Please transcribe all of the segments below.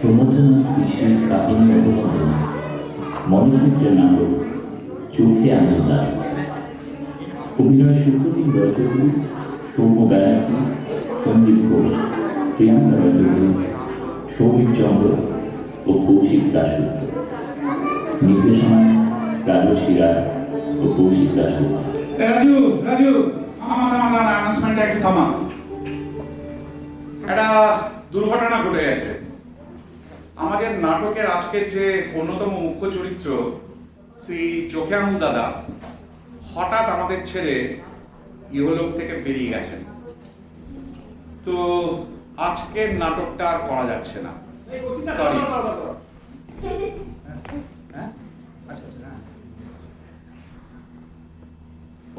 প্রমথনাথ কৃষ্ণের কাহিনী অবলম্বন মনোসূত্রের নাটক চোখে আনন্দা। অভিনয় সুপ্রতিম রয়চৌধুরী, সৌম্য ব্যানার্জি, সঞ্জীব ঘোষ, প্রিয়াঙ্কা রয়চৌধুরী, সৌমিক চন্দ্র ও কৌশিক দাশগুপ্ত। নির্দেশনায় রাজশ্রী রায় ও কৌশিক দাশগুপ্ত। রাজু রাজু আমার আনাউন্সমেন্টটা একটু থামা। একটা দুর্ঘটনা ঘটে গেছে। আমাদের নাটকের আজকের যে অন্যতম মুখ্য চরিত্র শ্রী চোখে আঙুল দাদা হঠাৎ আমাদের ছেড়ে ইহলোক থেকে বেরিয়ে গেছেন। তো আজকের নাটকটা আর করা যাচ্ছে না, সরি।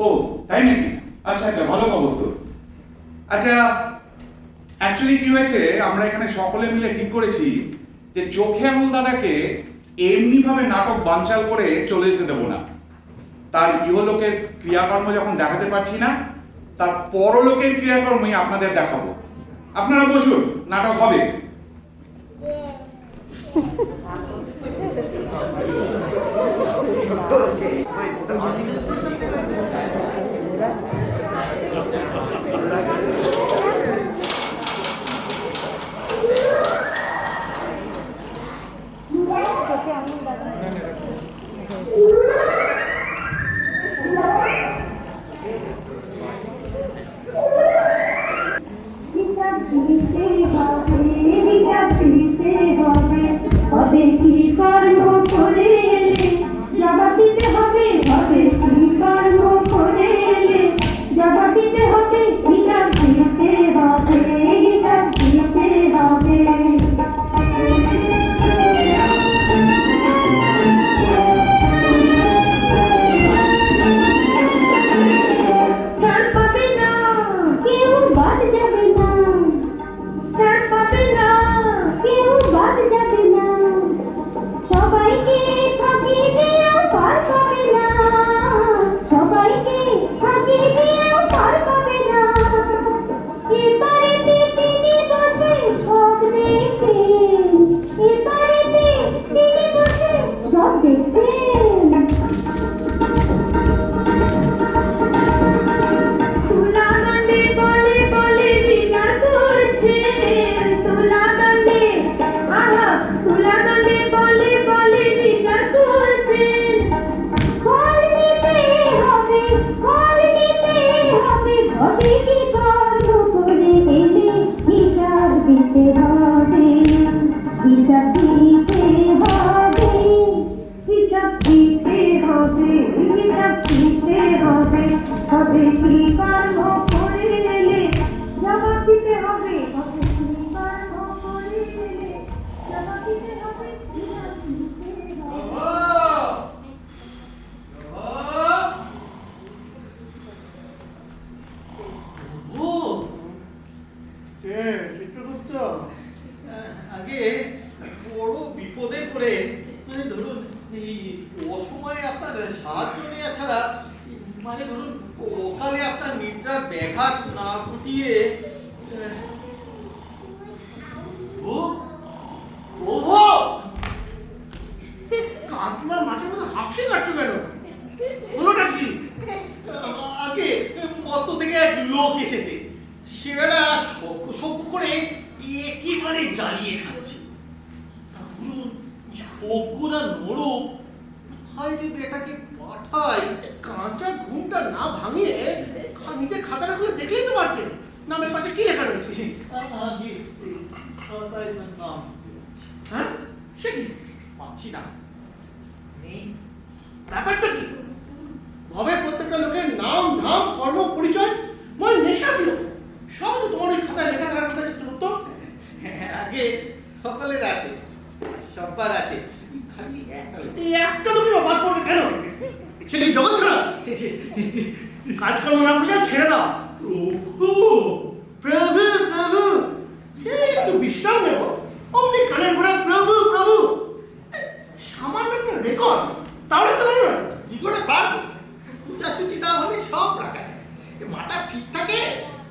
ও তাই নাকি? আচ্ছা আচ্ছা, ভালো খবর তো। আচ্ছা, অ্যাকচুয়ালি কি হয়েছে, আমরা এখানে সকলে মিলে ঠিক করেছি যে চোখে আঙুল দাদাকে এমনি ভাবে নাটক বানচাল করে চলে যেতে দেবো না। তার ইহলোকের ক্রিয়াকর্ম যখন দেখাতে পারছি না, তার পরলোকের ক্রিয়াকর্মই আপনাদের দেখাবো। আপনারা বসুন, নাটক হবে।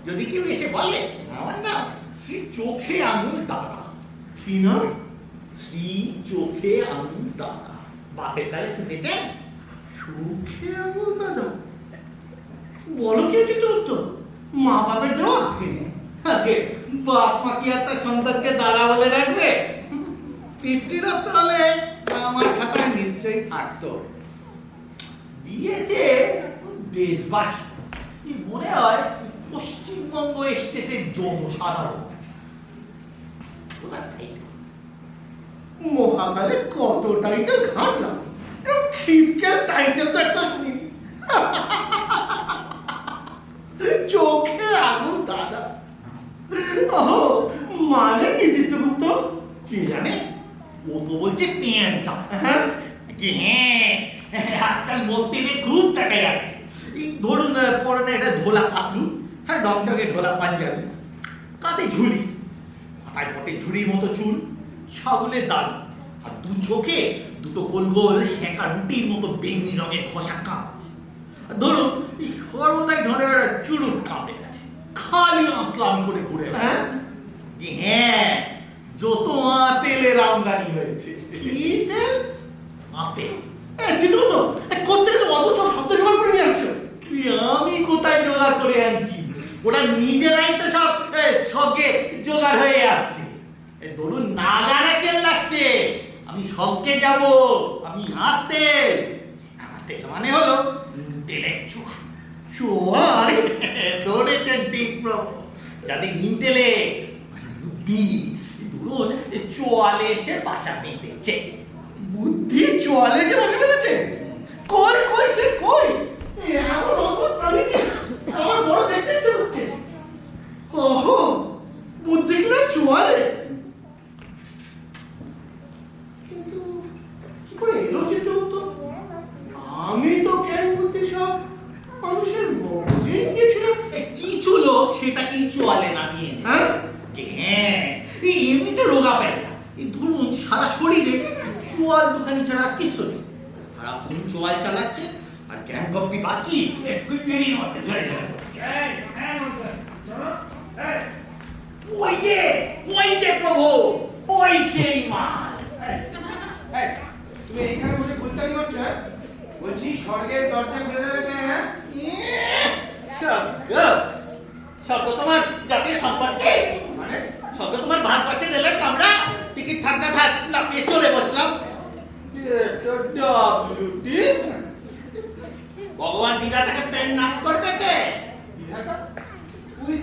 যদি কেউ এসে বলে আমার নাম শ্রী চোখে আঙুল দাদা, কি না কি চোখে আঙুল দাদা, বাপের কালে শুনেছেন? চোখে আঙুল দাদা? বলো কি কিন্তু উত্তর? মা বাপের দেওয়া? আগে বাপ মা কি আর তার সন্তানকে দাদা বলে রাখবে? পিতৃদত্ত হলে আমার খাতায় নিশ্চয়ই থাকতো। দিয়েছে দেশবাসী, মনে হয় পশ্চিমবঙ্গ স্টেটের জনসাধারণ। মহাকালে কত টাইটেল ঘাটলাম, খিটকেল টাইটেল তো একটা শুনি। চোখে আঙুল দাদা, ওহো, মানে কি চিত্রগুপ্ত? কি জানে, ও তো বলছে পেয়ারটা। হ্যাঁ, আজকাল মন্দিরে খুব টাকা যাচ্ছে। এই ধরুন পরনে এটা ঢোলা পাতলু, হ্যাঁ রংচঙে ঢোলা পাঞ্জাবি, কাঁধে ঝুলি, মাথায় পটে ঝুড়ির মতো চুল, সাবুলের দাল, আর দু চোখে দুটো গোল গোল সেঁকা রুটির মতো বেঙ্গি রঙের ঘষা কাঁচ। ধরুন এই সর্বদাই ধরে একটা চুরুট কাঁপে আছে, খালি আঁতলাম করে ঘুরে বেড়ায়। হ্যাঁ, হ্যাঁ, যত আতেলের আমদানি হয়েছে। কি তেল? আতেল? চিত্রগুপ্ত, কোথেকে তো অদ্ভুত সব শব্দ জোগাড় করে নিয়ে আসছো? আমি কোথায় জোগাড় করে আনছি? ওরা নিজেরাই তো সব সঙ্গে জোগাড় হয়ে আসছে। ধরুন নাগারা চেল্লাচ্ছে আমি সঙ্গে যাব, আমি আতেল। আতেল মানে হলো তেলের চোয়া। চোয়াল? ধরেছেন ঠিক প্রভু। যাদের ইন্টেলে বুদ্ধি, ধরুন চোয়ালে এসে বাসা বেঁধেছে। বুদ্ধি চোয়ালে এসে বসে ফেলেছে? কই কই সে কই? এমন অদ্ভুত প্রাণীকে আমার বড় দেখতে ইচ্ছে হচ্ছে। ওহো, বুদ্ধি কিনা চোয়ালে? কিন্তু কি করে এলো চিত্রগুপ্ত? আমি তো জ্ঞান বুদ্ধি সব মানুষের মধ্যে গিয়েছিলাম। কি ছিল সেটা কি চোয়ালে না দিয়ে? হ্যাঁ, হ্যাঁ, এই এমনিতে রোগা পায় না। এই ধরুন সারা শরীরে চোয়াল দুখানি ছাড়া আর কিছু নেই। সারাক্ষণ চোয়াল চালাচ্ছে আর জ্ঞান গপ্পি বাকি দেরির মধ্যে ঝরে ঝরে পড়ছে। ওই যে প্রভু, ওই সেই মাল। তুমি এখানে বসে গুলতানি করছো? হ্যাঁ? বলছি স্বর্গের দরজা খুলে দেবে কে? হ্যাঁ? স্বর্গ তোমার জাতীয় সম্পর্কে, মানে স্বর্গ তোমার ভাত পাশে রেলের কামরা, টিকিট ঠান্ডা ঠাক লাপিয়ে চলে বসলাম। ভগবান বিধাতাকে পেন নাম করবে কে? বিধাতা? উই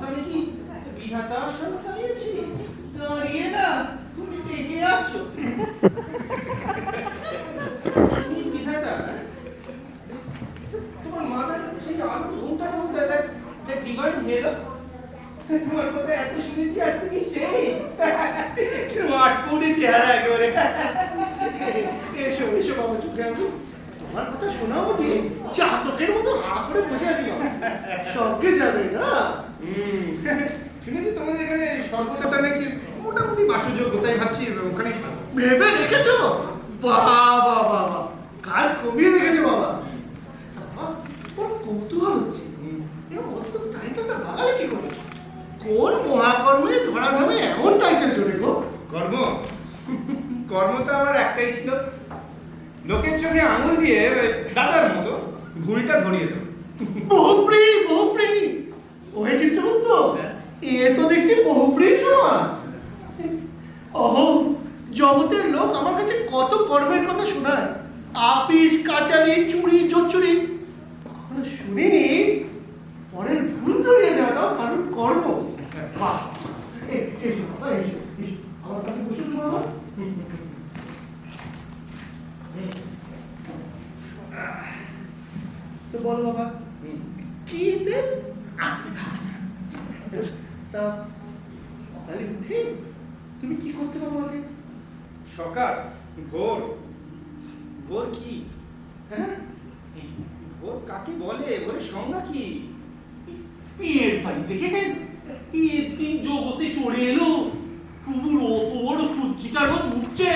আমি কি বিধাতার সঙ্গে দাঁড়িয়েছি? দাঁড়িয়ে না, তুমি ডেকে আসো। তুমি বিধাতা? হ্যাঁ? তোমার মাথার সেই আলো ঘুমটার মধ্যে দেখ যে ডিভাইন হেলো, তোমার কথা এত শুনেছি আর তুমি সেই মাঠ পুড়ে চেহারা একেবারে। এসো এসো বাবা, চুপে আসো। তোমার কথা শোনাবো কি? চাতকের মতো হা করে বসে আছি বাবা। সঙ্গে যাবে না? শুনেছি তোমাদের এখানে সর্বদাতা নাকি মোটামুটি বাসযোগ্য, তাই ভাবছি ওখানে ভেবে রেখেছো? বাবা বাবা, কাজ কমিয়ে রেখেছো বাবা। বাবা, ওর কৌতূহল হচ্ছে, এরকম অদ্ভুত টাইটেলটা বাঙালি কি করে? কোন মহাকর্মে ধরাধামে এমন টাইটেল জোরে গো? কর্ম কর্ম তো আমার একটাই ছিল, লোকের চোখে আঙুল দিয়ে দাদার মতো ভুলটা ধরিয়ে দেবো। বহুপ্রী বহুপ্রী, ওহে চিত্রগুপ্ত, এ তো দেখছি বহুপ্রী শোনা। অহো, জগতের লোক আমার কাছে কত কর্মের কথা শোনায়, আপিস কাচারি চুরি জোচ্চুরি। কখনো শুনিনি পরের ভুল ধরিয়ে দেওয়াটাও কারণ কর্ম। বাহ, এসো বাবা, এসো এসো, আমার কাছে বসে তো বাবা। তো বল বাবা, কি তেল? তা সকালে উঠে তুমি কি করতে পারো আগে? সকাল ভোর, ভোর কি? হ্যাঁ, ভোর কাকে বলে? ভোরের সংজ্ঞা কি? বিয়ের বাড়ি দেখেছেন? ঈদ দিন জগতে চড়ে এলো, প্রভুর অত বড় সূর্যিটা রোদ উঠছে।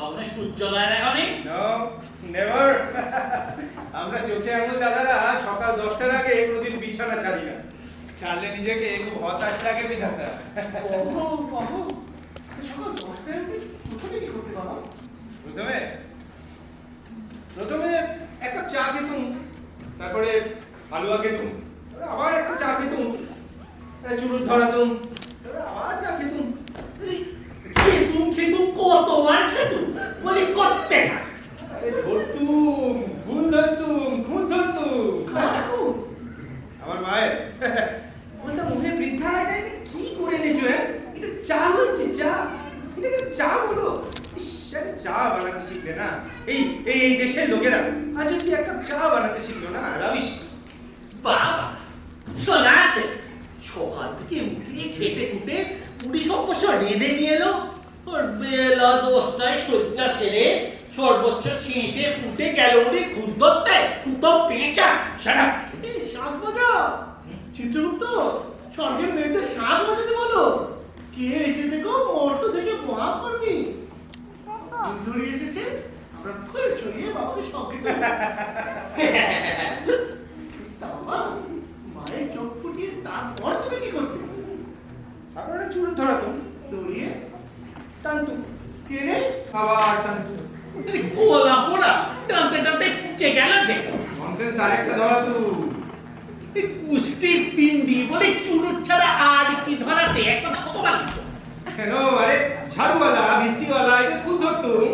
আপনার সূর্যোদয় দেখাবে? No never. আমরা চোখে আঙুল দাদারা সকাল 10টার আগে কোনোদিন বিছানা ছাড়ি না, ছাড়লে নিজেকে খুব হতাশ লাগে বিধাতা। ওহো, ওহো। সকাল 10টায় আপনি প্রথমে কি করতে বাবা? প্রথমে প্রথমে এক কাপ চা খেতুম, তারপরে হালুয়া খেতুম, তারপরে আবার একটা চা খেতুম, চুরুট ধরাতুম, তারপরে আবার চা খেতুম। খেতুম কতবার খেতুম বলি করতে না। আরে ধরতুম, ভুল ধরতুম, খুন ধরতুম। কাকু, আমার মায়ের বলতাম, মুখে বৃদ্ধা, এটা কি করে এনেছো? এটা চা হয়েছে, চা, এটা চা হলো। ইস, আরে চা বানাতে শিখবে না এই এই এই দেশের লোকেরা, আজ অব্দি এক কাপ চা বানাতে শিখলো না। রাবিশ। বাবা শোনা আছে, সকাল থেকে উঠে খেটে খুটে 20 বছর রেঁধে নিয়ে এলো, ওর বেলা 10টায় শয্যা সেরে সর্বোচ্চ ছিঁটে ফুটে গেল উড়ে খুদ ধরতে, খুঁতো পেঁচা সারা। এই শাঁখ বাজাও। চিত্রগুপ্ত, স্বর্গের মেয়েদের শাঁখ বাজাতে বলো। কে এসেছে গো মর্ত থেকে মহাকর্মী? ধরে এসেছে, আমরা ফুল চড়িয়ে বাবাকে সঙ্গে দেবো। তা বাবা, মায়ের চোখ ফুটিয়ে তারপর তুমি কি করতে? তারপরে চুরুট ধরাতুম, দৌড়িয়ে টানতুম, কে রে? আবার টানতুম। গোলা পোড়া টানতে টানতে ফুটে গেল যে ননসেন্স আরেকটা ধরাতুম। কুষ্টির পিন্ডি বলে চুরুট ছাড়া আর কি ধরাতে একটা কতবার কেন? আরে ঝাড়ুওয়ালা, মিস্ত্রিওয়ালা, এটা খুব ধরতুম।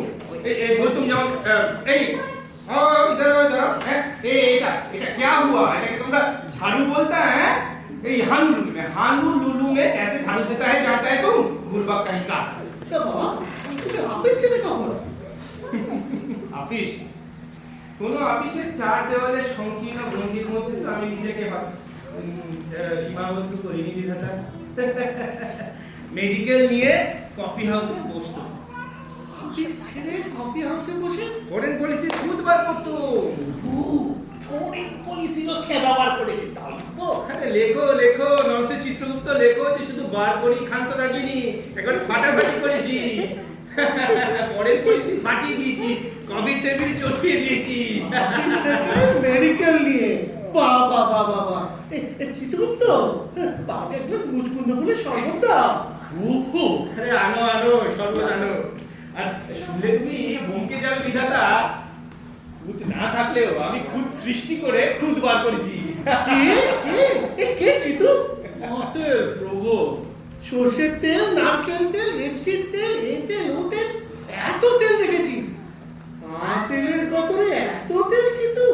এই বলতুম যেমন এই इधर इधर এটা এটা क्या हुआ? এটাকে তোমরা ঝাড়ু বলতা? এই हानू लुलू में कैसे झाड़ू देता है जानता है तुम? बुर्बक कहीं का। তা বাবা, তুমি অফিস থেকে কখন? অফিস, কোনো অফিসের চার দেওয়ালের সংকীর্ণ ভঙ্গির মধ্যে তো আমি নিজেকে সীমাবদ্ধ করিনি বিধাতা। মেডিকেল নিয়ে কফি হাউসে বসতাম, অফিস ছেড়ে কফি হাউসে বসে ফরেন পলিসি খুদ বার করতো। ফরেন পলিসিও ছেড়াবার করেছে তাই তো। আরে লেখো লেখো, নমস্তে চিত্রগুপ্ত, লেখো যে শুধু বার করি ক্ষান্ত থাকিনি, এখন ফাটাফাটি করেছি। ফরেন পলিসি ফাটিয়ে দিয়েছি, কফির টেবিল চটকিয়ে দিয়েছি। মেডিকেল নিয়ে বাবা বাবা বাবা। চিত্রগুপ্ত, বাবাকে একদম মুচকুন্দ বলে শরবত দাও। আরে আনো আনো, সর্বত আনো। আর শুনলে তুমি বমকে যাবে বিধাতা, খুদ না থাকলেও আমি খুদ সৃষ্টি করে খুদ বার করেছি। কে চিতু? প্রভু, সর্ষের তেল, নারকেল তেল, রেপসিড তেল, এই তেল, ও তেল, এত তেল দেখেছি। আর তেলের কতরে এত তেল চিতু?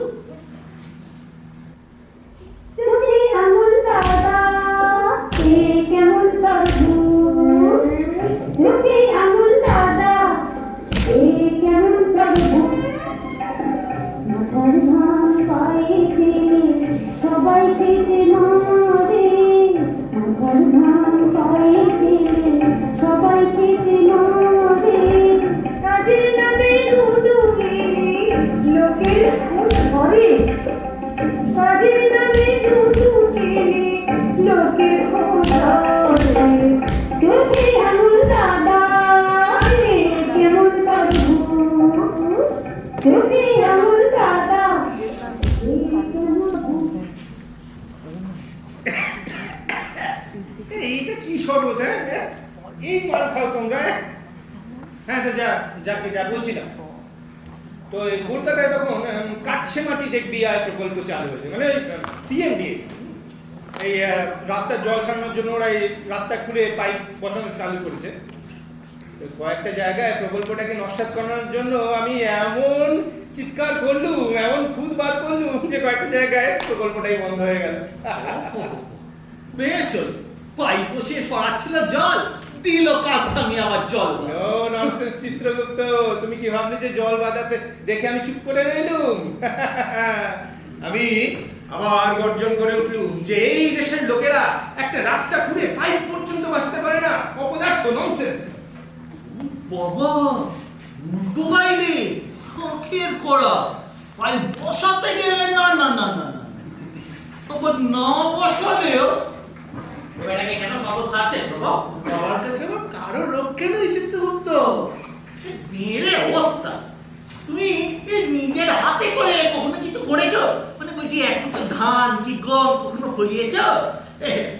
তুমি এমন দাদা, এ কেমন সাধু? তুমি এমন দাদা, এ কেমন সাধু? মাথার ঘাম পায়ে ফেলে সবাইকে চেনাবে, মাথার ঘাম পায়ে ফেলে সবাইকে চেনাবে। কাজের নামে দুদুকে লোকের খুন করে, কাজের নামে দুদুকে লোকের খুন করে। তুমি এমন দাদা, এ কেমন সাধু? তুমি এমন দাদা, এ কেমন সাধু? এইটা কি শরবত? এই মাল খাও তোমরা? হ্যাঁ, তো যা বলছিলাম, তো এই কলকাতায় তখন কাটছে মাটি দেখবি আর প্রকল্প চালু হয়েছে, মানে সিএমডি, এই রাস্তার জল সারানোর জন্য ওরা এই রাস্তা খুঁড়ে পাইপ বসানো চালু করেছে। তো কয়েকটা জায়গায় প্রকল্পটাকে নস্যাৎ করানোর জন্য আমি এমন চিৎকার করলুম, এমন খুদ বার করলুম যে কয়েকটা জায়গায় প্রকল্পটাই বন্ধ হয়ে গেল। বেশ হলো, পাইপ বসিয়ে সরাচ্ছিল জল, দিল কাস্তামি আবার জল। নো ননসেন্স চিত্রগুপ্ত, তুমি কি ভাবলে যে জল বাঁধাতে দেখে আমি চুপ করে রইলুম? আমি আবার গর্জন করে উঠলুম যে এই দেশের লোকেরা একটা রাস্তা খুঁড়ে পাইপ পর্যন্ত বসাতে পারে না, অপদার্থ, ননসেন্স। বাবা উল্টো গাইলে চোখের করা, পাইপ বসাতে গেলে না না না না না, আবার না বসালেও এটাকে কেন শব্দ খাচ্ছেন বাবা? বাবার কাছে আমার কারো রক্ষে নেই চিত্রগুপ্ত। মেরে অবস্থা, তুমি ধান কি গম কখনো ফলিয়েছ?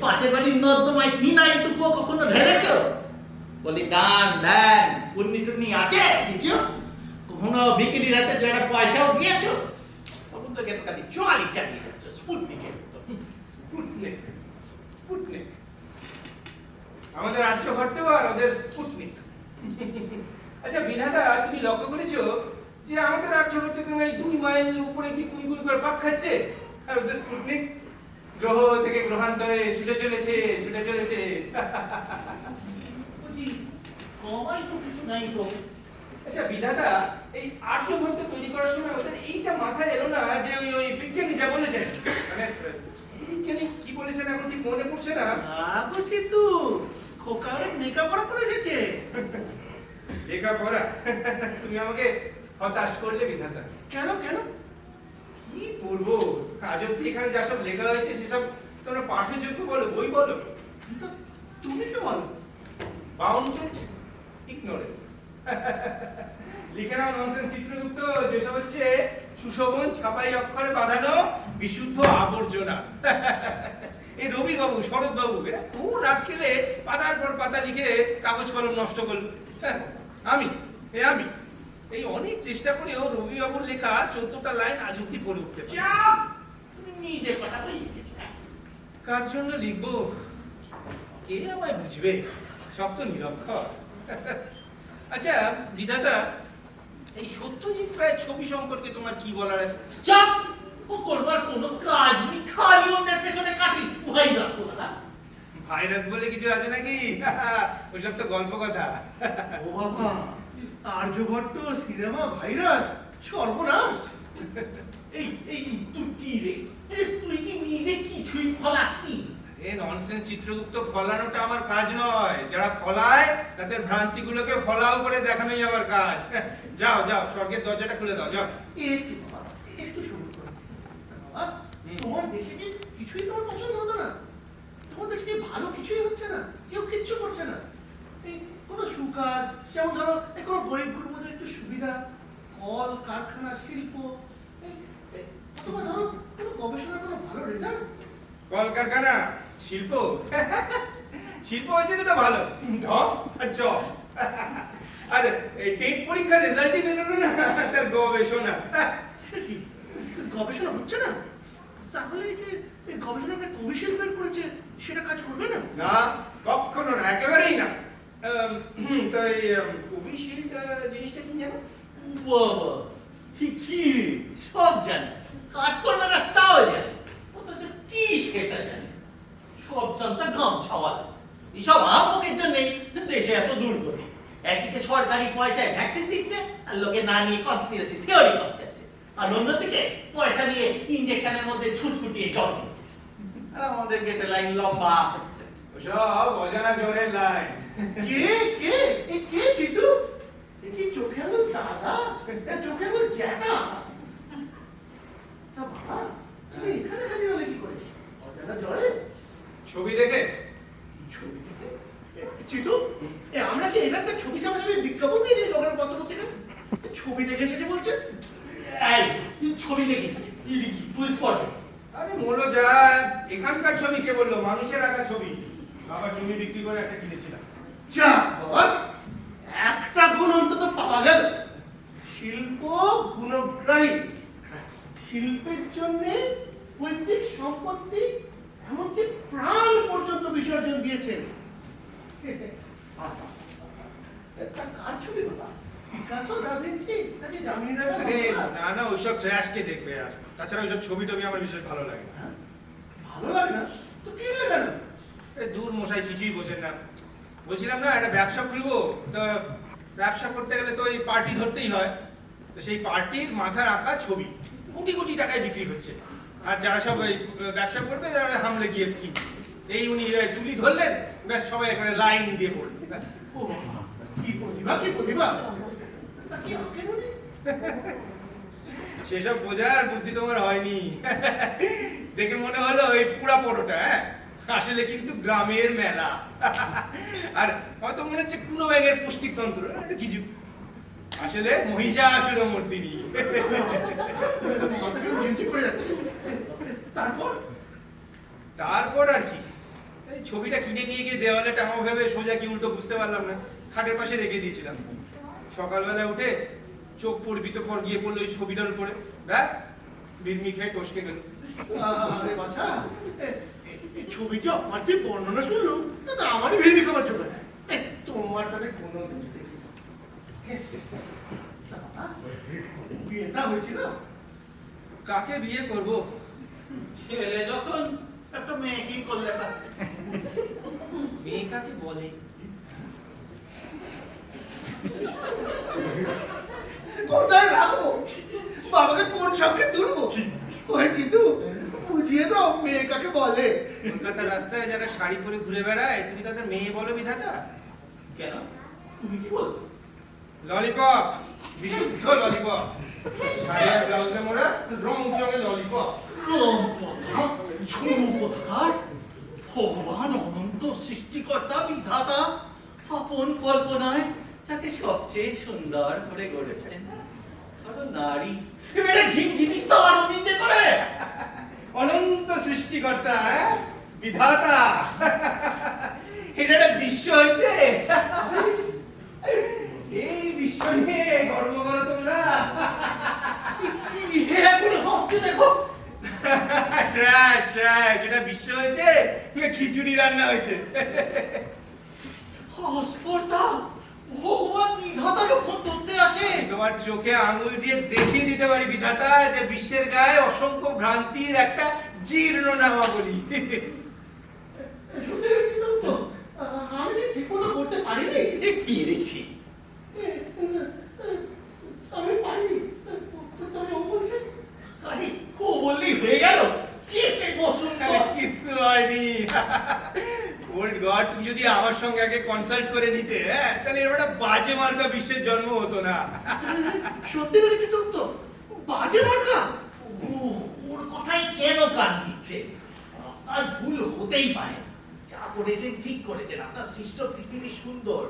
পাশের বাড়ির নর্দমায় ফিনাইলটুকু কখনো ঢেলেছ? বলি দান দেন পুণ্যি টুন্নি আছে কিছু? কখনো বিক্রির হাতে যারা পয়সাও দিয়েছ? তখন তো গেলে খালি চোয়ালি চালিয়ে যাচ্ছ স্পুটনিকের মতো। স্পুটনিক স্পুটনিক আমাদের আর্যভট্টও আর ওদের স্পুটনিক। আচ্ছা বিধাতা, তুমি লক্ষ্য করেছো যে আমাদের আর্যভট্ট এই 2 মাইল উপরে কি কুই কুই করে পাক খাচ্ছে, আর ওদের স্পুটনিক গ্রহ থেকে গ্রহান্তরে ছুটে চলেছে ছুটে চলেছে। বুঝি কমাই তো কিছু নাই তো। আচ্ছা বিধাতা, এই আর্যভট্ট তৈরি করার সময় ওদের এইটা মাথায় এলো না যে ওই বিজ্ঞানী যা বলেছেন, মানে বিজ্ঞানী কি বলেছেন এখন ঠিক মনে পড়ছে না। বুঝি তো খোকা অনেক লেখাপড়া করে এসেছে। লেখাপড়া? তুমি আমাকে হতাশ করলে বিধাতা। কেন কেন? কি পড়বো? আজ অব্দি এখানে যা সব লেখা হয়েছে সেসব তোমরা পাঠযোগ্য বলো, বই বলো। তো তুমি কি বলো? Bounded ignorance. লিখে নাও ননসেন্স চিত্রগুপ্ত, যেসব হচ্ছে সুশোভন ছাপাই অক্ষরে বাঁধানো বিশুদ্ধ আবর্জনা। এই রবি বাবু, শরৎ বাবু এরা খুব রাত খেলে পাতার পর পাতা লিখে কাগজ কলম নষ্ট করলো। আমি এই অনেক চেষ্টা করেও রবি বাবুর লেখা 14টা লাইন আজ অব্দি পড়ে উঠতে পারি। চাপ! তুমি নিজে কথা বলি। কার জন্য লিখবো? কে আমায় বুঝবে? সব তো নিরক্ষর। আচ্ছা বিধাতা, এই সত্যজিৎ রায়ের ছবি সম্পর্কে তোমার কি বলার আছে? চাপ! ও করবার কোনো কাজ নেই, খালি অন্যের পেছনে কাটি ভাইরাস কথা। ভাইরাস বলে কিছু আছে নাকি? ওইসব তো গল্প কথা। ও বাবা, আর্যভট্ট সিনেমা ভাইরাস, সর্বনাশ। এই এই তুই কি রে? তুই কি নিজে কিছুই ফলাসনি? এ ননসেন্স চিত্রগুপ্ত, ফলানোটা আমার কাজ নয়। যারা ফলায় তাদের ভ্রান্তিগুলোকে ফলাও করে দেখানোই আমার কাজ। যাও যাও, স্বর্গের দরজাটা খুলে দাও, যাও। একটু বাবা, একটু শুরু করো। বাবা, তোমার দেশে কি কিছুই তোমার পছন্দ হতো না? তোমার দেশে কি ভালো কিছুই হচ্ছে না? কেউ কিচ্ছু করছে না। এই কোনো সুকাজ, যেমন ধরো এই কোনো গরিব গুরুদের একটু সুবিধা, কল কারখানা শিল্প, অথবা ধরো কোনো গবেষণার কোনো ভালো রেজাল্ট। কলকারখানা, শিল্প। শিল্প হয়েছে দুটো ভালো, ঢপ আর চপ। আর এই টেট পরীক্ষার রেজাল্টই বেরোলো না, তার গবেষণা। গবেষণা হচ্ছে না? তাহলে এই যে এই গবেষণাটা কোভিশিল্ড বের করেছে, সেটা কাজ করবে না? না, কখনো না, একেবারেই না। তো এই কোভিশিল্ড জিনিসটা কি জানো? বাবা কি রে? সব জানে, কাজ করবে না তাও জানে, অথচ কি সেটা জানে। সব জানতা গাম ছাওয়াল। এইসব আমকের জন্যই দেশে এত দুর্গতি। একদিকে সরকারি পয়সায় ভ্যাকসিন দিচ্ছে আর লোকে না নিয়ে কনস্পিরেসি থিওরি করছে, আর অন্যদিকে পয়সা নিয়ে ইনজেকশনের মধ্যে ছুটছুটিয়ে জল দিচ্ছে। আর আমাদের গেটে লাইন লম্বা হচ্ছে। ওসব অজানা জোরের লাইন। কে কে এ কে চিটু? এ কি চোখে আঙুল দাদা? এ চোখে আঙুল জ্যাঠা? তা বাবা, তুমি এখানে হাজির হলে কি করে? অজানা জ্বরে? ছবি দেখে? ছবি দেখে? চিটু, আমরা কি এখানকার ছবি ছাপাছাপি বিজ্ঞাপন দিয়েছি সরকারের পত্রপত্রিকা? ছবি দেখে এসেছে বলছে? এই ছবি দেখি তুই স্পটে। আরে মোলো যা, এখানকার ছবি কে বললো? মানুষের আঁকা ছবি। বাবার জমি বিক্রি করে একটা কিনেছিলাম। যা বাবা, একটা গুণ অন্তত পাওয়া গেল। শিল্প গুণগ্রাহী, শিল্পের জন্য পৈতৃক সম্পত্তি এমনকি প্রাণ পর্যন্ত বিসর্জন দিয়েছেন। তা কার ছবি বাবা? পিকাসো, দা ভিঞ্চি নাকি জামিনী আরে রায়? না না, ওইসব ট্র্যাশ কে দেখবে? আর তাছাড়া ওইসব ছবি টবি আমার বিশেষ ভালো লাগে না। ভালো লাগে না তো কি লাগে না? এ দূর মশাই, কিছুই বোঝেন না। বলছিলাম না, একটা ব্যবসা খুলবো। তো ব্যবসা করতে গেলে তো ওই পার্টি ধরতেই হয়। তো সেই পার্টির মাথার আঁকা ছবি কোটি কোটি টাকায় বিক্রি হচ্ছে। আর যারা সব ওই ব্যবসা করবে, যারা হামলে গিয়ে কি এই উনি তুলি ধরলেন, ব্যাস সবাই একেবারে লাইন দিয়ে পড়লেন। ব্যাস। ও বাবা, কি প্রতিভা, কি প্রতিভা! তা কি হবে বলি? সেসব বোঝার বুদ্ধি তোমার হয়নি। দেখে মনে হলো ওই পুরা পরোটা, হ্যাঁ, আসলে কিন্তু গ্রামের মেলা। আর কত মনে হচ্ছে কোনো ব্যাঙের পুষ্টিতন্ত্র, একটা কিছু। আসলে মহিষাসুরমর্দিনী। মাথা কেন ঝিমঝিম করে যাচ্ছে? তা তারপর তারপর আর কি, এই ছবিটা কিনে নিয়ে গিয়ে দেওয়ালে টাঙাবো ভেবে সোজা কি উল্টো বুঝতে পারলাম না, খাটের পাশে রেখে দিয়েছিলাম। সকালবেলা উঠে চোখ পড়বিত পর গিয়ে পড়লো ওই ছবিটার উপরে, ব্যাস বিড়মি খেয়ে টসকে গেল। আরে বাছা, এই ছবিটা আমার যে বর্ণনা শুনলো, তাতে আমারই ভেবে খাবার জন্য তোমার তাতে কোনো দোষ দেখি না। দাদা, বিয়েটা হয়েছিল? কাকে বিয়ে করবো? ছেলে যখন একটা মেয়েকেই করলে পারতে। মেয়ে কাকে বলে? কোথায় রাখবো? বাবাকে কোন সঙ্গে তুলবো? ওই জিতু, বুঝিয়ে দাও মেয়ে কাকে বলে। কলকাতার রাস্তায় যারা শাড়ি পরে ঘুরে বেড়ায় তুমি তাদের মেয়ে বলো বিধাতা? কেন? তুমি কি বল? ললিপপ, বিশুদ্ধ ললিপপ, শাড়ি আর ব্লাউজে মোড়া রং চঙে ললিপপ। ঝুড়ু কোথাকার? ভগবান অনন্ত সৃষ্টিকর্তা বিধাতা আপন কল্পনায় যাকে সবচেয়ে সুন্দর করে গড়েছেন, কারণ নারী এটা ঝিমঝিমি তার নিতে করে। অনন্ত সৃষ্টিকর্তা, বিধাতা, এটা একটা বিশ্ব হয়েছে। এই বিশ্ব নিয়ে গর্ব করো তোমরা। এখন হাসতে দেখো। ট্র্যাশ ট্র্যাশ, এটা বিশ্ব হয়েছে, খিচুড়ি রান্না হয়েছে। হাসপর্দা ভগবান বিধাতা যখন ধরতে আসে, তোমার চোখে আঙুল দিয়ে দেখিয়ে দিতে পারি বিধাতা যে বিশ্বের গায়ে অসংখ্য ভ্রান্তির একটা জীর্ণ নামাবলী। সত্যি বলছিলাম তো, আমি ঠিক মতো করতে পারিনি। পেরেছি। আমি পারিনি, তবে ও বলছে আরে ও বললেই হয়ে গেল, চেপে বসুন। কিছু হয়নি। ওল্ড গড, তুমি যদি আমার সঙ্গে আগে কনসাল্ট করে নিতে, তাহলে এরকম একটা বাজে মার্কা বিশ্বের জন্ম হতো না। সত্যি লেগেছে তোর তো? বাজে মার্কা? ওর কথাই কেন কান দিচ্ছে? আর ভুল হতেই পারে। যা করেছেন ঠিক করেছেন। আপনার সৃষ্ট পৃথিবী সুন্দর,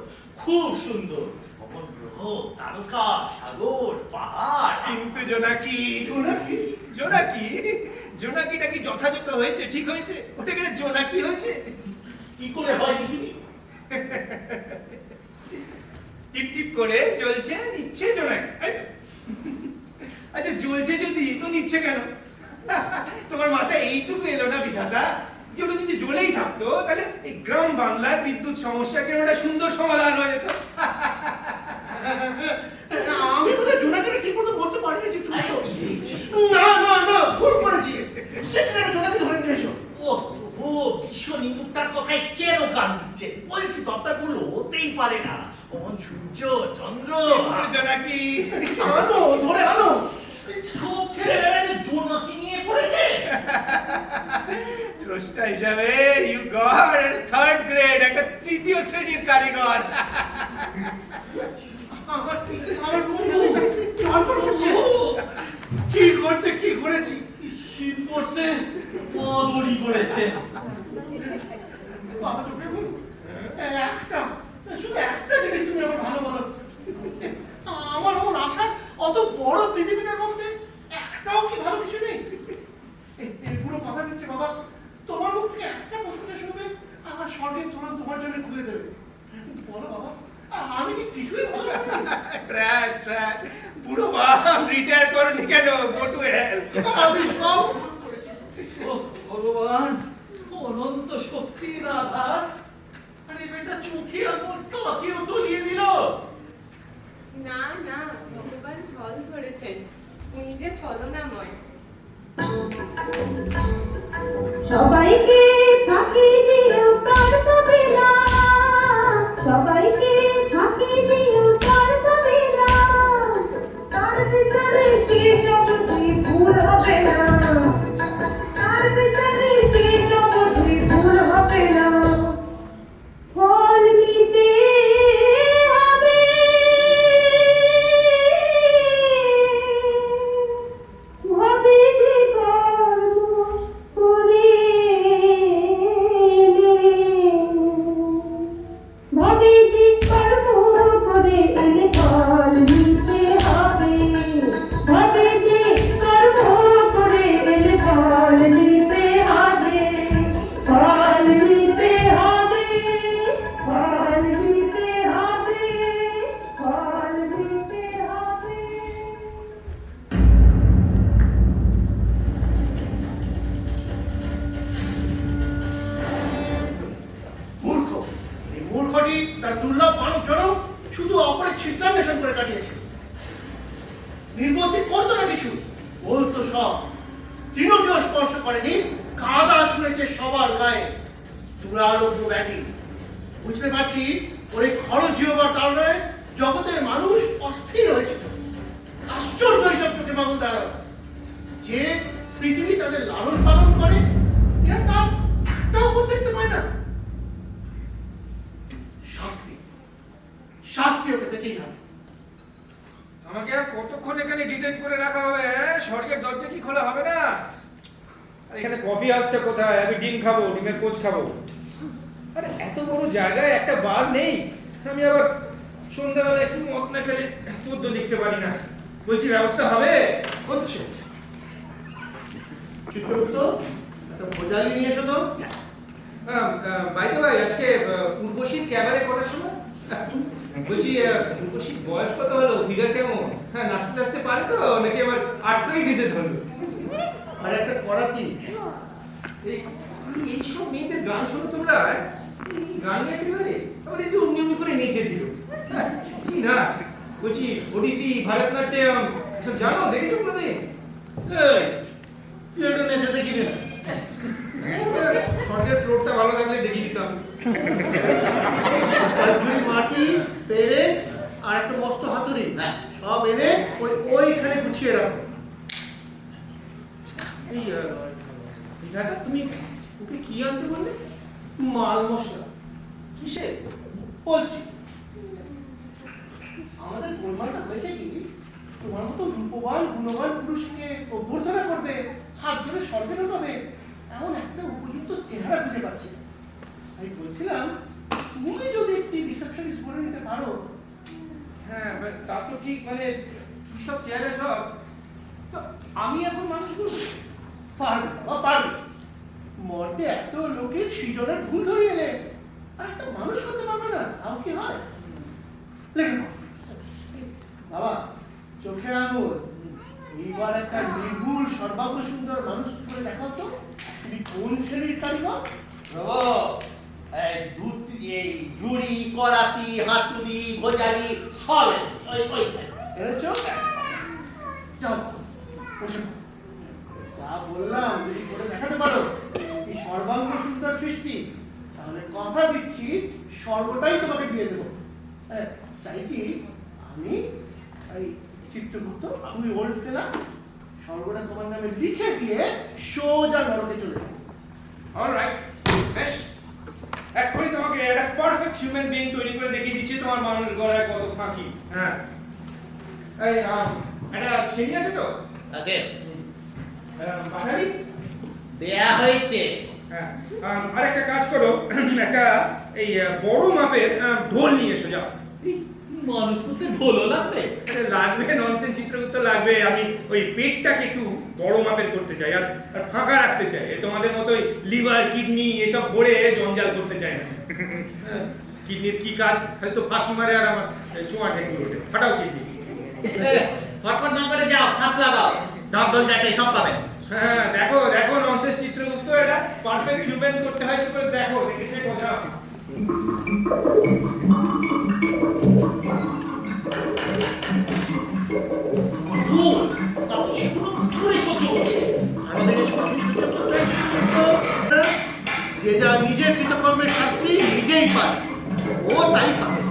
খুব সুন্দর। অমন গ্রহ, তারকা, সাগর, পাহাড়। কিন্তু জোনাকি, জোনাকি? জোনাকি, জোনাকিটা কি যথাযথ হয়েছে, ঠিক হয়েছে? ওটা কি জোনাকি হয়েছে? কি করে হয় কিছুই? টিপ টিপ করে জ্বলছে, নিচ্ছে জোনাকি। আচ্ছা জ্বলছে যদি, তো নিচ্ছে কেন? তোমার মাথায় এইটুকু এলো না বিধাতা যে ওটা যদি জ্বলেই থাকতো, তাহলে এই গ্রাম বাংলার বিদ্যুৎ সমস্যাকে ওটা সুন্দর সমাধান হয়ে যেত। আমি বোধহয় জোনাকিটা ঠিক মতো করতে পারিনি যে তুমি তো। পেরেছি। না না না, ভুল করেছি। সেখানে একটা জোনাকি ধরে নিয়ে এসো। ও বিশ্ব নিন্দুকটার কথায় কেন কান দিচ্ছে? বলছি তো আপনার ভুল হতেই পারে না। অমন সূর্য, চন্দ্র, জোনাকি, আনো, ধরে আনো। সব ছেড়ে বেড়ালে জোনাকি নিয়ে পড়েছে। স্রষ্টা হিসাবে ইউ গড থার্ড গ্রেড, একটা তৃতীয় শ্রেণীর কারিগর। আমার বন্ধু তারপর হচ্ছে কি করতে কি করেছি? শীত পড়তে মাদুরি করেছে। বাবা তোকে একটা, শুধু একটা জিনিস তুমি আমার ভালো বলো। আমার এমন আশা, অত বড় পৃথিবীটার মধ্যে একটাও কি ভালো কিছু নেই? এই পুরো কথা দিচ্ছে বাবা, তোমার মুখ থেকে একটা প্রশ্নটা শুনবে, আমার স্বর্গের তোমার তোমার জন্য খুলে দেবে। বলো বাবা, আমি কি কিছুই ভালো করিনি? ট্র্যাশ ট্র্যাশ, পুরো বাম রিটায়ার করনি কেন? Go to hell. আমি সব ভুল করেছি। ও ভগবান, অনন্ত শক্তির আধার। আরে বেটা চোখে আঙুলটা কেউ টলিয়ে দিল। না না, ভগবান ছল ধরেছেন, উনি যে ছলনাময়। সবাইকে ফাঁকি দিও তার কবিরা, সবাইকে ফাঁকি দিও তার কবিরা, তার ভিতরে সে সবই ভুল হবে না, তার ভিতরে সে সবই ভুল হবে না, ফল নিতে হবে ভাবিতে কর্ম করিলে, ভাবিতে নির্বন্ধে করতো না কিছু, বলতো সব। তৃণকেও স্পর্শ করেনি, কাদা ছুঁড়েছে সবার গায়ে, দুরারোগ্য ব্যাধি। বুঝতে পারছি ওর এই খরচ হবার কারণে জগতের মানুষ অস্থির হয়েছিল। আশ্চর্য এইসব চোখে পাগল দাঁড়ানো, যে পৃথিবী তাদের লালন পালন করে, এরা তার একটাও উপর দেখতে পায় না। শাস্তি, শাস্তি ওকে পেতেই হবে। আমাকে আর কতক্ষণ এখানে ডিটেইন করে রাখা হবে? স্বর্গের দরজা কি খোলা হবে না? আর এখানে কফি হাউসটা কোথায়? আমি ডিম খাবো, ডিমের পোচ খাবো। আরে এত বড় জায়গায় একটা বার নেই। আমি আবার সন্ধ্যাবেলা একটু মদ না খেলে পদ্য লিখতে পারি না। বলছি ব্যবস্থা হবে? হচ্ছে। চিত্রগুপ্ত, একটা ভোজালি নিয়ে এসো তো। বাইরে ভাই, আজকে উর্বশীর ক্যাবারে করার সময় বলছি, উর্বশীর বয়স কত হলো? ফিগার কেমন? হ্যাঁ, নাচতে নাচতে পারে তো, নাকি আবার আর্থ্রাইটিসে ধরলো? আর একটা করাতি। এইসব মেয়েদের গান শোনো তোমরা? এই গান গাইতে পারে, আবার এই যে অমনি করে নেচে দিল। হ্যাঁ, কি নাচ! বলছি ওডিসি, ভারতনাট্যম এসব জানো? দেখেছো কোনোদিন? এই একটু নেচে দেখিয়ে দিন। স্বর্গের ফ্লোরটা ভালো থাকলে দেখিয়ে দিতাম। মাটি, পেরে আর একটা মস্ত হাতুড়ি, সব এনে ওইখানে গুছিয়ে রাখো। এই দাদা, তুমি ওকে কি আনতে বললে? মাল মশলা। কিসে? বলছি, আমাদের গোলমালটা হয়েছে কি, তোমার মতো রূপবান গুণবান পুরুষকে অভ্যর্থনা করবে, হাত ধরে স্বর্গে ঢোকাবে, এমন একটা উপযুক্ত চেহারা খুঁজে পাচ্ছি না। আমি বলছিলাম, তুমি যদি একটি রিসেপশনিস্ট করে নিতে পারো। হ্যাঁ, তা তো ঠিক, মানে সব চেহারা সব তো আমি এখন মানুষ করবো? পারবে বাবা, পারবে। মর্তে এত লোকের সৃজনের ভুল ধরিয়ে এলে আর একটা মানুষ করতে পারবে না, তাও কি হয়? লেখো বাবা, চোখে আঙুল। এইবার একটা নির্ভুল সর্বাঙ্গ সুন্দর মানুষ করে দেখাও তো, তুমি কোন শ্রেণীর কারিগর? এই ঝুড়ি, করাতি, হাতুড়ি, ভোজালি সব এনেছো? যাও, বসে পড়ো। যা বললাম যদি করে দেখাতে পারো এই সর্বাঙ্গ সুন্দর সৃষ্টি, তাহলে কথা দিচ্ছি সর্বটাই তোমাকে দিয়ে দেবো। হ্যাঁ, চাই কি আমি এই চিত্রগুপ্ত, তুমি ওল্ড ফেলা, সর্বটা তোমার নামে লিখে দিয়ে সোজা নরকে চলে যাবো। অলরাইট, বেশ। এক্ষুনি তোমাকে একটা পারফেক্ট হিউম্যান বিইং তৈরি করে দেখিয়ে দিচ্ছি তোমার মানুষ গড়ায় কত ফাঁকি। হ্যাঁ, এই একটা ছেলে আছে তো? আছে, পাঠালি? দেয়া হয়েছে। হ্যাঁ, আর একটা কাজ করো, একটা এই বড় মাপের ঢোল নিয়ে এসো। যাও। মানুষ করতে ঢোলও লাগবে? আরে লাগবে, ননসেন্স চিত্রগুপ্ত লাগবে। আমি ওই পেটটাকে একটু বড় মাপের করতে চাই, আর ফাঁকা রাখতে চাই। তোমাদের মতো লিভার, কিডনি এসব ভরে জঞ্জাল করতে চাই না। কিডনির কি কাজ? খালি তো ফাঁকি মারে আর আমার চোয়া ঠেকুর ওঠে। ফাটাও কিডনি। ফটফট না করে যাও, হাত লাগাও, ঢক ঢোল যাতে সব পাবে। হ্যাঁ, দেখো দেখো ননসেন্স চিত্রগুপ্ত, এটা পারফেক্ট হিউম্যান করতে হয় তো করে দেখো, দেখে বোঝা। যে যা নিজের কৃতকর্মের শাস্তি নিজেই পায়, ও তাই পাবে।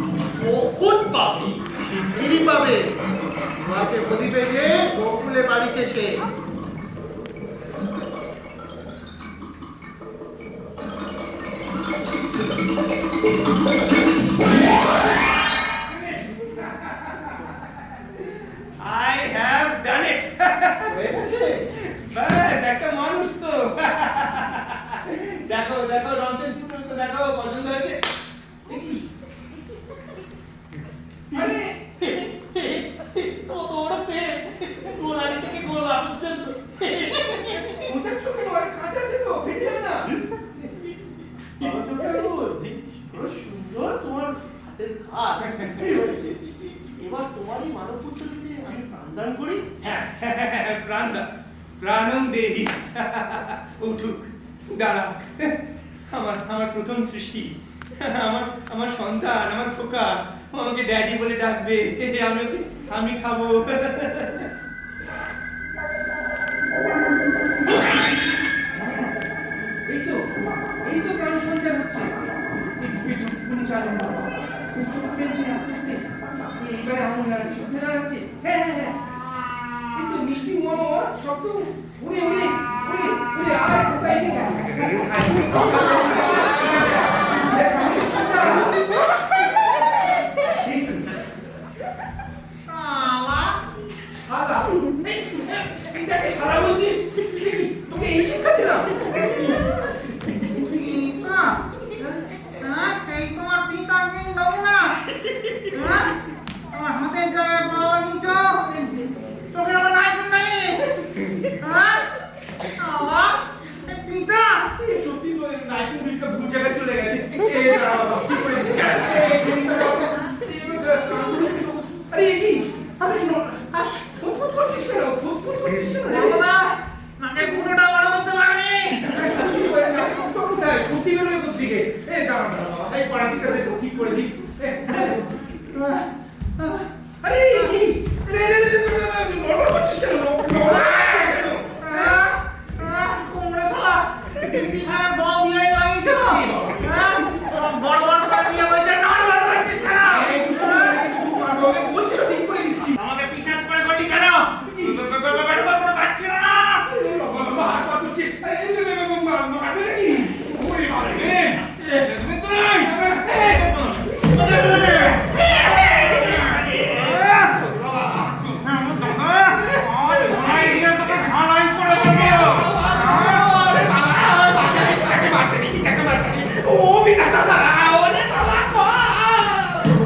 কখন পাবে? শিগগিরই পাবে। তোমাকে বলিবে যে গোকুলে বাড়িছে সে। I have done it. হয়ে গেছে? ব্যাস, একটা মানুষ তো। দেখো দেখো ননসেন্স চিত্রগুপ্ত, দেখো পছন্দ হয়েছে? আরে কত বড় পেট, গোড়ালি থেকে গোলা পর্যন্ত। ওটার চোখে বড় কাঁচা আছে তো, ফেটে যাবে না। বড় সুন্দর তোমার হাতের কাজ। এই হয়েছে। এবার তোমারই মানব পুত্র দিতে আমি প্রাণদান করি। হ্যাঁ, প্রাণম দেহি। উঠুক, দাঁড়াক। আমার প্রথম সৃষ্টি, আমার সন্তান, আমার খোকা। ও আমাকে ড্যাডি বলে ডাকবে, আমি খাবো। উড়ে উড়ে উড়ে উড়ে আয় কোথায় এদিকে সাদা এইটাকে সারা বলছিস তোকে এই শিক্ষা দিলাম সত্যি তো নাইকুন দিকটা ভুল জায়গায় চলে গেছে এই দাঁড়াও ঠিক করে দিচ্ছি আরে কি আরে ফুটফুট করছিস কেন ফুটফুট করছিস কেন সত্যি করে তোর দিকে এই দাঁড়া দাঁড়া এই পাড়াটিটা একটু ঠিক করে দিই আরে কি রে রে রে নড়বড় করছিস কেন নড়বড় করছিস কেন বলছিস ঠিক করে দিচ্ছি আমাকে পিছাচ করে গলি কেন পাচ্ছিল না বাবা হাত পা তুলছি মারবে নাকি ওরে বাবা রে তুমি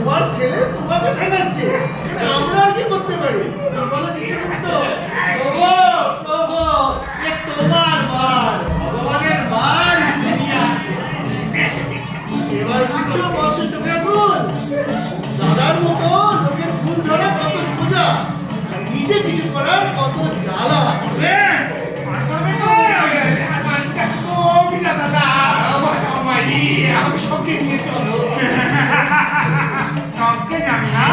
তোমার ছেলে তোমাকে ভেঙাচ্ছে আমরা আর কি করতে পারি বলো চিত্রগুপ্ত তোমার বার ভগবানের বার দুনিয়া এবার বুঝছো বলছো চোখে ভুল দাদার মতো লোকের ভুল ধরা কত সোজা আর নিজে কিছু করার কত জ্বালা আমাকে সঙ্গে নিয়ে চলো সবকে জানি না